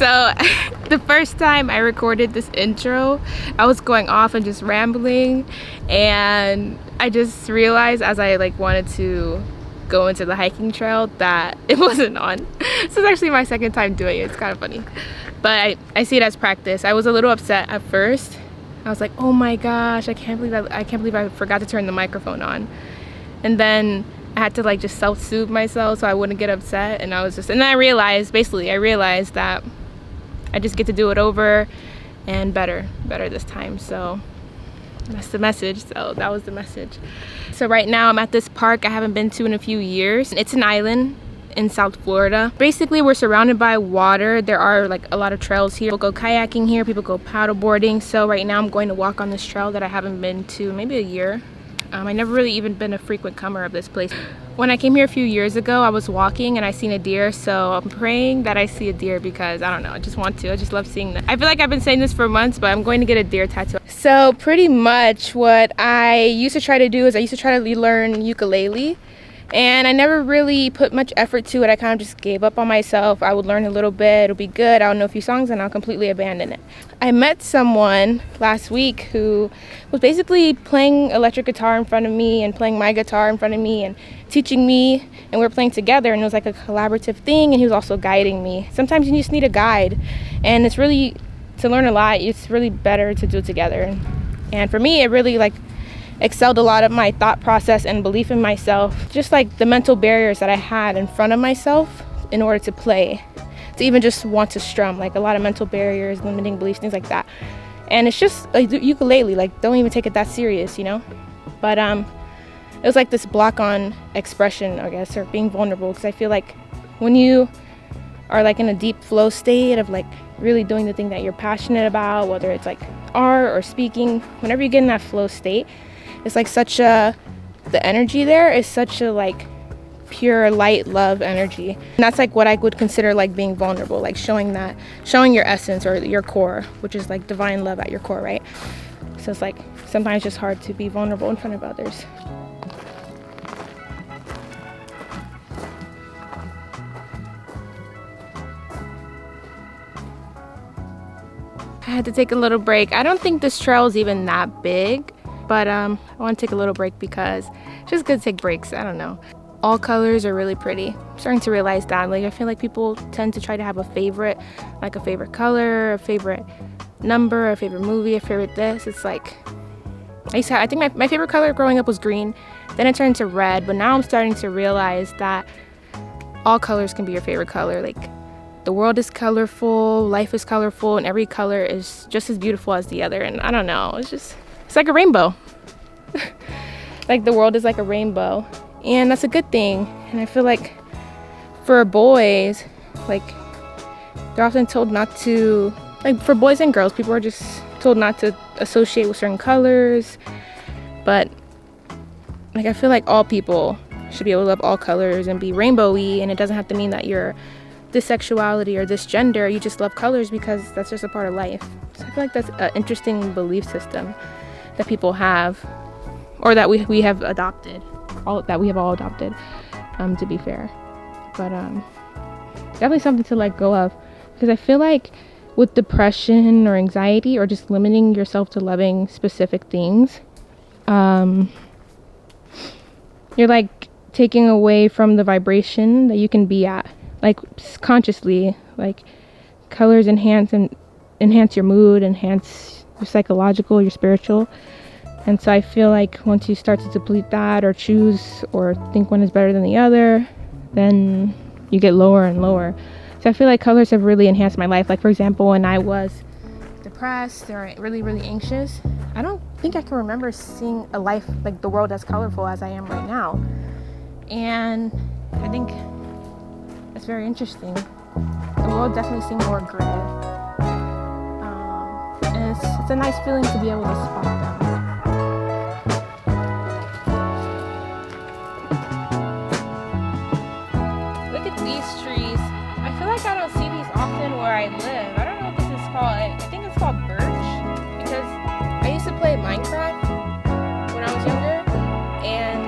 So the first time I recorded this intro, I was going off and just rambling, and I just realized as I wanted to go into the hiking trail that it wasn't on. So it's actually my second time doing it. It's kind of funny, but I see it as practice. I was a little upset at first. I was like, oh my gosh, I can't believe I forgot to turn the microphone on. And then I had to just self-soothe myself so I wouldn't get upset. And then I realized that I just get to do it over and better this time. So that's the message. So that was the message. So right now I'm at this park I haven't been to in a few years. It's an island in South Florida. Basically, we're surrounded by water. There are a lot of trails here. People go kayaking here, people go paddle boarding. So right now I'm going to walk on this trail that I haven't been to maybe a year. I never really even been a frequent comer of this place. When I came here a few years ago, I was walking and I seen a deer, so I'm praying that I see a deer because I don't know, I just want to. I just love seeing them. I feel like I've been saying this for months, but I'm going to get a deer tattoo. So pretty much what I used to try to do is I used to try to learn ukulele, and I never really put much effort to it. I kind of just gave up on myself. I would learn a little bit, it'll be good, I'll know a few songs, and I'll completely abandon it. I met someone last week who was basically playing electric guitar in front of me and playing my guitar in front of me and teaching me, and we were playing together, and it was like a collaborative thing, and he was also guiding me. Sometimes you just need a guide, and it's really, to learn a lot, it's really better to do it together. And for me, it really excelled a lot of my thought process and belief in myself, just the mental barriers that I had in front of myself in order to play, to even just want to strum, a lot of mental barriers, limiting beliefs, things like that. And it's just a ukulele, don't even take it that serious, you know. But it was this block on expression, I guess, or being vulnerable, because I feel when you are in a deep flow state of really doing the thing that you're passionate about, whether it's art or speaking, whenever you get in that flow state, it's the energy there is such a pure light love energy. And that's what I would consider being vulnerable, showing your essence or your core, which is divine love at your core, right? So it's sometimes just hard to be vulnerable in front of others. I had to take a little break. I don't think this trail is even that big, but I want to take a little break because it's just good to take breaks. I don't know. All colors are really pretty. I'm starting to realize that. I feel people tend to try to have a favorite, a favorite color, a favorite number, a favorite movie, a favorite this. It's I think my favorite color growing up was green. Then it turned to red, but now I'm starting to realize that all colors can be your favorite color. The world is colorful, life is colorful, and every color is just as beautiful as the other. And I don't know, it's like a rainbow. The world is like a rainbow, and that's a good thing. And I feel for boys, they're often told not to, for boys and girls, people are just told not to associate with certain colors. But I feel all people should be able to love all colors and be rainbowy, and it doesn't have to mean that you're this sexuality or this gender. You just love colors because that's just a part of life. So I feel that's an interesting belief system that people have, or that we have adopted, all adopted, to be fair. But definitely something to let go of, because I feel with depression or anxiety or just limiting yourself to loving specific things, you're taking away from the vibration that you can be at, consciously. Colors enhance your mood, enhance your psychological, your spiritual. And so I feel once you start to deplete that, or choose or think one is better than the other, then you get lower and lower. So I feel colors have really enhanced my life. For example, when I was depressed or really, really anxious, I don't think I can remember seeing a life the world as colorful as I am right now. And I think it's very interesting. The world definitely seemed more gray. And it's a nice feeling to be able to spot them. Look at these trees. I feel I don't see these often where I live. I don't know what this is called. I think it's called birch, because I used to play Minecraft when I was younger, and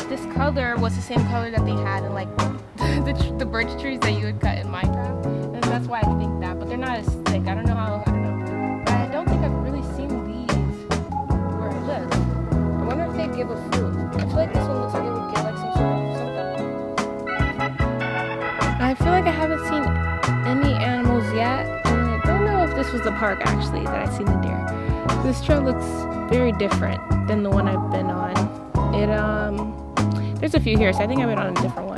this color was the same color that they had in the birch trees that you would cut in Minecraft. And that's why I think that, but they're not as thick. I don't know how, I don't know. But I don't think I've really seen these where I live. I wonder if they give a fruit. I feel like this one looks like it would give like some sort of something. I feel like I haven't seen any animals yet. And I don't know if this was the park actually that I've seen the deer. This trail looks very different than the one I've been on. There's a few here, so I think I've been on a different one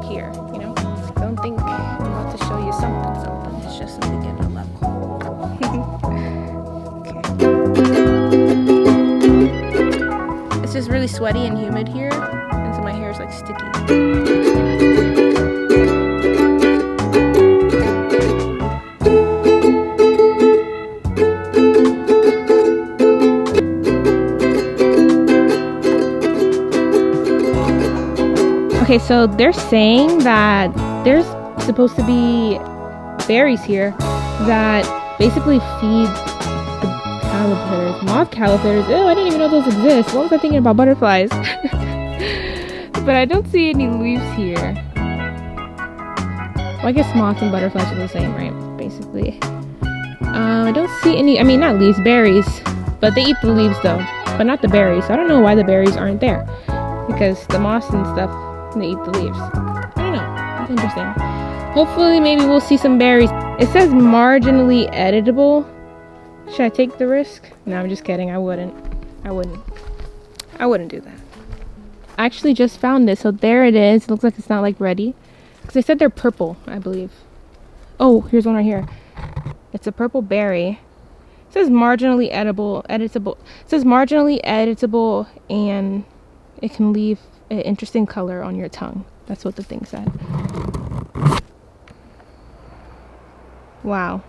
here, you know? I don't think I'm about to show you something. It's just so we get a level. Okay. It's just really sweaty and humid here, and so my hair is like sticky. Okay, so they're saying that there's supposed to be berries here that basically feed the caterpillars, moth caterpillars. Oh, I didn't even know those exist. What was I thinking about butterflies? But I don't see any leaves here. Well, I guess moths and butterflies are the same, right? Basically. I don't see any, I mean, not leaves, berries. But they eat the leaves though, but not the berries. So I don't know why the berries aren't there. Because the moths and stuff, they eat the leaves. I don't know. That's interesting. Hopefully, maybe we'll see some berries. It says marginally editable. Should I take the risk? No, I'm just kidding. I wouldn't do that. I actually just found it. So there it is. It looks like it's not like ready. Because they said they're purple, I believe. Oh, here's one right here. It's a purple berry. It says marginally editable. It says marginally editable, and it can leave an interesting color on your tongue. That's what the thing said. Wow.